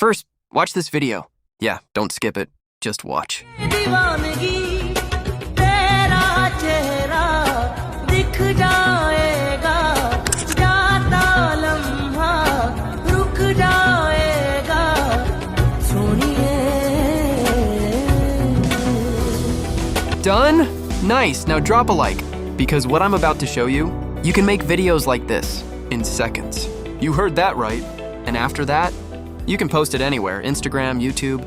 First, watch this video. Yeah, don't skip it. Just watch. Done? Nice, now drop a like, because what I'm about to show you, you can make videos like this in seconds. You heard that right. And after that, you can post it anywhere, Instagram, YouTube,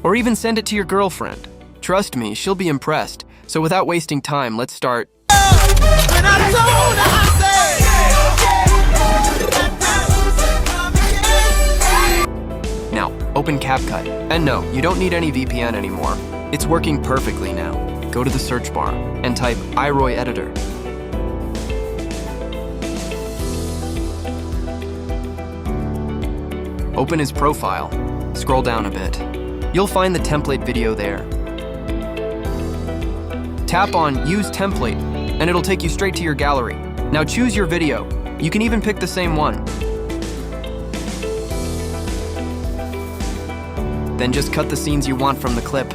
or even send it to your girlfriend. Trust me, she'll be impressed. So without wasting time, let's start. Now, open CapCut. And no, you don't need any VPN anymore. It's working perfectly now. Go to the search bar and type iRoy Editor. Open his profile. Scroll down a bit. You'll find the template video there. Tap on Use Template, and it'll take you straight to your gallery. Now choose your video. You can even pick the same one. Then just cut the scenes you want from the clip.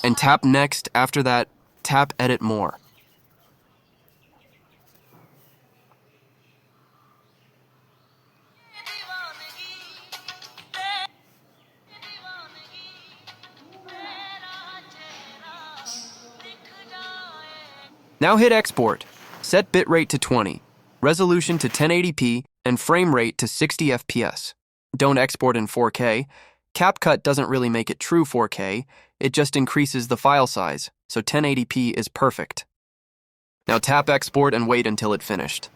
And tap Next. After that, tap Edit More. Now hit Export. Set bitrate to 20, resolution to 1080p, and frame rate to 60 FPS. Don't export in 4K. CapCut doesn't really make it true 4K, it just increases the file size, so 1080p is perfect. Now tap Export and wait until it finished.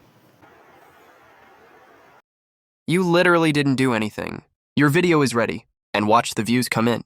You literally didn't do anything. Your video is ready, and watch the views come in.